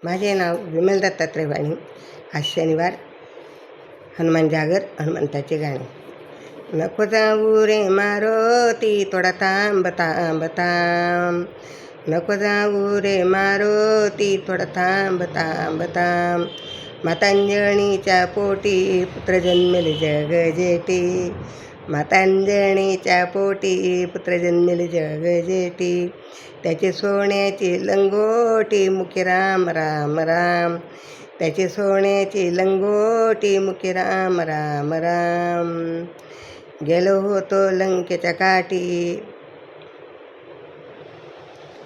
माझे नाव विमल दत्तात्रय वाणी. आज शनिवार. हनुमान जागर, हनुमंताचे गाणे. नको जाऊ रे मारुती थोडा थांब थांब थांब, नको जाऊ रे मारुती थोडा थांब थांब थांब. मातांजणीच्या पोटी पुत्र जन्मेल जग जेठी, मातांजणीच्या पोटी पुत्र जन्मेल जग जेठी. त्याचे सोन्याची लंगोटी मुखी राम राम राम, त्याची सोन्याची लंगोटी मुखी राम राम राम. गेलो होतो लंकेच्या काठी,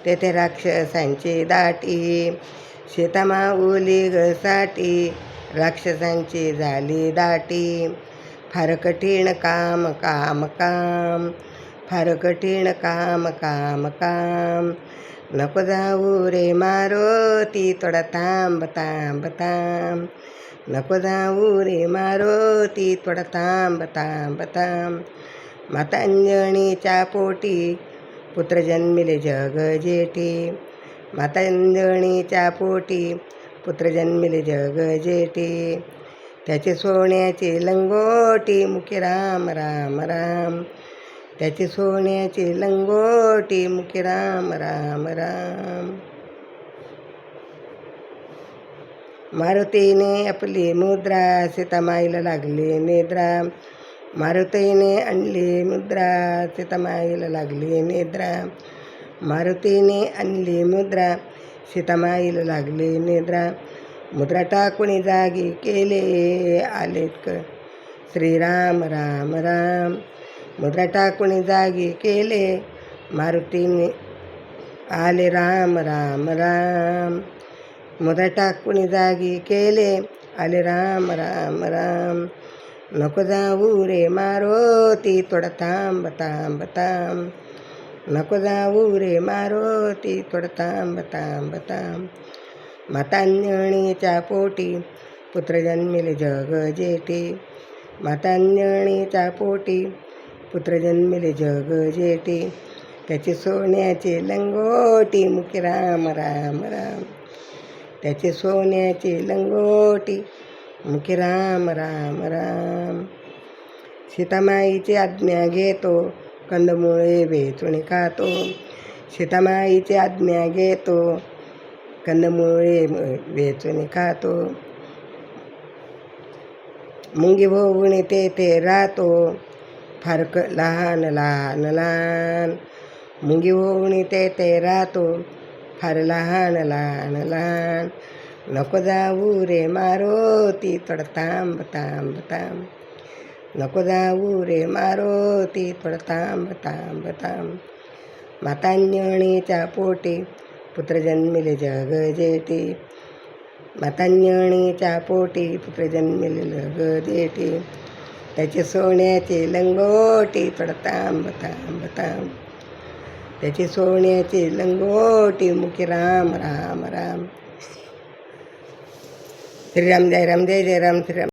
तेथे राक्षसांची दाटी. सीतामाऊली साठी राक्षसांची झाली दाटी. फार कठीण काम काम काम, फार कठीण काम काम काम. नको जाऊ रे मारुती थोडा थांब थांब थांब, नको जाऊ रे मारुती थोडा थांब थांब थांब. मातांजणीच्या पोटी पुत्र जन्मिले जग जेठी, मातांजणीच्या पोटी पुत्र जन्मिले जग जेठी. त्याचे सोन्याची लंगोटी मुखी राम राम राम, त्याची सोन्याची लंगोटी मुखी राम राम राम. मारुतीने आपली मुद्रा सीतामाईला लागली निद्रा, मारुतीने आणली मुद्रा सीतामाईला लागली निद्रा. मारुतीने आणली मुद्रा सीतामाईला लागली निद्रा. मुद्रा टाकून जागी केले आलेत श्रीराम राम राम. मुद्रा टाकून जागी केले मारुतीने आले राम राम राम. मुद्रा टाकून जागी केले आले राम राम राम. नको जाऊ रे मारुती थोडा थांब थांब थांब, नको जाऊ रे मारुती थोडा थांब थांब थांब. मातांजणीच्या पोटी पुत्र जन्मिले जग जेठी, मातांजणीच्या पोटी पुत्र जन्मिले जग जेठी. त्याची सोन्याची लंगोटी मुखी राम राम राम, त्याची सोन्याची लंगोटी मुखी राम राम राम. सीतामाईची आज्ञा घेतो कंदमुळे वेचून खातो, सीतामाईची आज्ञा घेतो कंदमुळे वेचून खातो. मुंगी होऊन तेथे राहतो फार लहान लहान लहान, मुंगी होऊन तेथे राहतो फार लहान लहान लहान. नको जाऊ रे मारुती थोडा थांब थांब थांब, नको जाऊ रे मारुती थोडा थांब थांब थांब. मातांजणीच्या पोटी पुत्र जन्मिले जग जेठी, मातांजणीच्या पोटी पुत्र जन्मिले जग जेठी. त्याची सोन्याची लंगोटी थोडा थांब थांब थांब, त्याची सोन्याची लंगोटी मुखी राम राम राम. श्रीराम जय राम जय जय राम श्रीराम.